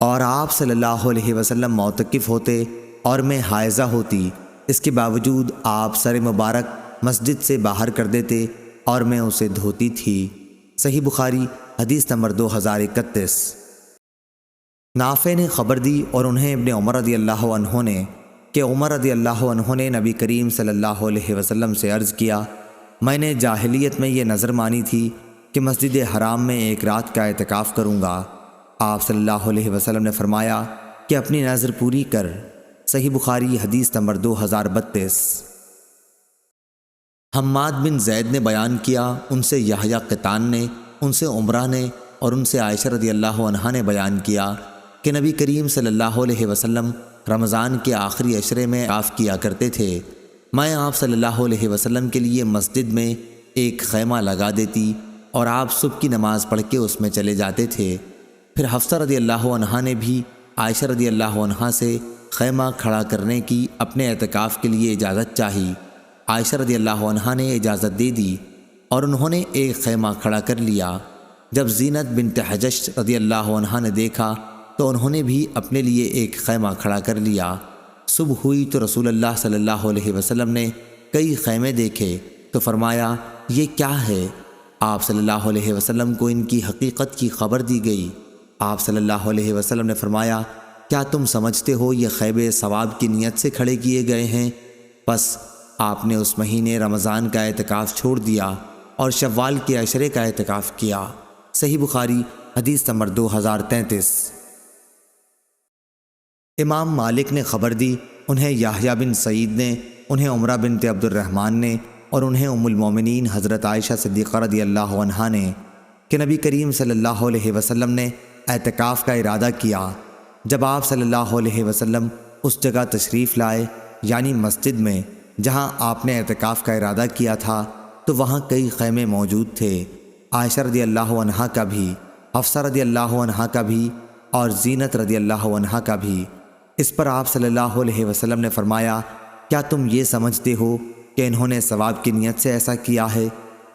اور آپ صلی اللہ علیہ وسلم معتکف ہوتے اور میں حائضہ ہوتی، اس کے باوجود آپ سر مبارک مسجد سے باہر کر دیتے اور میں اسے دھوتی تھی۔ صحیح بخاری حدیث نمبر 2031۔ نافع نے خبر دی اور انہیں ابن عمر رضی اللہ عنہ نے کہ عمر رضی اللہ عنہ نے نبی کریم صلی اللہ علیہ وسلم سے عرض کیا، میں نے جاہلیت میں یہ نظر مانی تھی کہ مسجد حرام میں ایک رات کا اعتکاف کروں گا۔ آپ صلی اللہ علیہ وسلم نے فرمایا کہ اپنی نظر پوری کر۔ صحیح بخاری حدیث نمبر 2032۔ حماد بن زید نے بیان کیا، ان سے یحییٰ قطان نے، ان سے عمرہ نے اور ان سے عائشہ رضی اللہ عنہا نے بیان کیا کہ نبی کریم صلی اللہ علیہ وسلم رمضان کے آخری عشرے میں اعتکاف کیا کرتے تھے۔ میں آپ صلی اللہ علیہ وسلم کے لیے مسجد میں ایک خیمہ لگا دیتی اور آپ صبح کی نماز پڑھ کے اس میں چلے جاتے تھے۔ پھر حفصہ رضی اللہ عنہا نے بھی عائشہ رضی اللہ عنہا سے خیمہ کھڑا کرنے کی اپنے اعتکاف کے لیے اجازت چاہی۔ عائشہ رضی اللہ عنہا نے اجازت دے دی اور انہوں نے ایک خیمہ کھڑا کر لیا۔ جب زینت بنت حجش رضی اللہ عنہا نے دیکھا تو انہوں نے بھی اپنے لیے ایک خیمہ کھڑا کر لیا۔ صبح ہوئی تو رسول اللہ صلی اللہ علیہ وسلم نے کئی خیمے دیکھے تو فرمایا، یہ کیا ہے؟ آپ صلی اللہ علیہ وسلم کو ان کی حقیقت کی خبر دی گئی۔ آپ صلی اللہ علیہ وسلم نے فرمایا، کیا تم سمجھتے ہو یہ خیمے ثواب کی نیت سے کھڑے کیے گئے ہیں؟ پس آپ نے اس مہینے رمضان کا اعتکاف چھوڑ دیا اور شوال کے عشرے کا اعتکاف کیا۔ صحیح بخاری حدیث نمبر 2033۔ امام مالک نے خبر دی، انہیں یحییٰ بن سعید نے، انہیں عمرہ بنت عبد الرحمن نے اور انہیں ام المومنین حضرت عائشہ صدیقہ رضی اللہ عنہا نے کہ نبی کریم صلی اللہ علیہ وسلم نے اعتکاف کا ارادہ کیا۔ جب آپ صلی اللہ علیہ وسلم اس جگہ تشریف لائے یعنی مسجد میں جہاں آپ نے اعتکاف کا ارادہ کیا تھا تو وہاں کئی خیمے موجود تھے، عائشہ رضی اللہ عنہا کا بھی، حفصہ رضی اللہ عنہا کا بھی اور زینت رضی اللہ عنہا کا بھی۔ اس پر آپ صلی اللہ علیہ وسلم نے فرمایا، کیا تم یہ سمجھتے ہو کہ انہوں نے ثواب کی نیت سے ایسا کیا ہے؟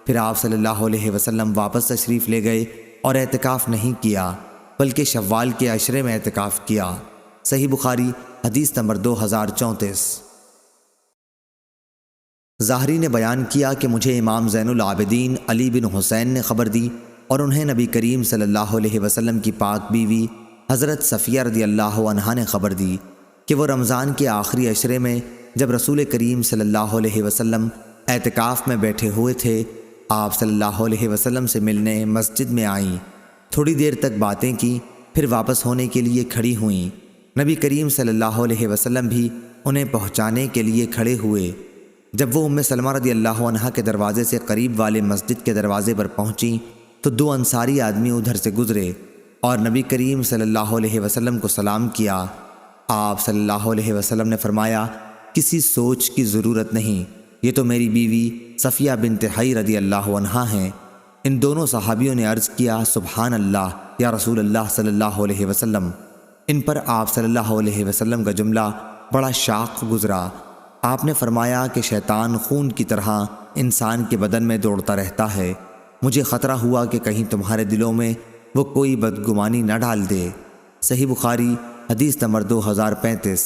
پھر آپ صلی اللہ علیہ وسلم واپس تشریف لے گئے اور اعتکاف نہیں کیا بلکہ شوال کے عشرے میں اعتکاف کیا۔ صحیح بخاری حدیث نمبر 2034۔ ظاہری نے بیان کیا کہ مجھے امام زین العابدین علی بن حسین نے خبر دی اور انہیں نبی کریم صلی اللہ علیہ وسلم کی پاک بیوی حضرت صفیہ رضی اللہ عنہا نے خبر دی کہ وہ رمضان کے آخری عشرے میں جب رسول کریم صلی اللہ علیہ وسلم اعتکاف میں بیٹھے ہوئے تھے، آپ صلی اللہ علیہ وسلم سے ملنے مسجد میں آئیں، تھوڑی دیر تک باتیں کی، پھر واپس ہونے کے لیے کھڑی ہوئیں۔ نبی کریم صلی اللہ علیہ وسلم بھی انہیں پہنچانے کے لیے کھڑے ہوئے۔ جب وہ ام سلمہ رضی اللہ عنہا کے دروازے سے قریب والے مسجد کے دروازے پر پہنچیں تو دو انصاری آدمی ادھر سے گزرے اور نبی کریم صلی اللہ علیہ وسلم کو سلام کیا۔ آپ صلی اللہ علیہ وسلم نے فرمایا، کسی سوچ کی ضرورت نہیں، یہ تو میری بیوی صفیہ بنت حی رضی اللہ عنہا ہیں۔ ان دونوں صحابیوں نے عرض کیا، سبحان اللہ یا رسول اللہ صلی اللہ علیہ وسلم۔ ان پر آپ صلی اللہ علیہ وسلم کا جملہ بڑا شاق گزرا۔ آپ نے فرمایا کہ شیطان خون کی طرح انسان کے بدن میں دوڑتا رہتا ہے، مجھے خطرہ ہوا کہ کہیں تمہارے دلوں میں وہ کوئی بدگمانی نہ ڈال دے۔ صحیح بخاری حدیث نمبر 2035۔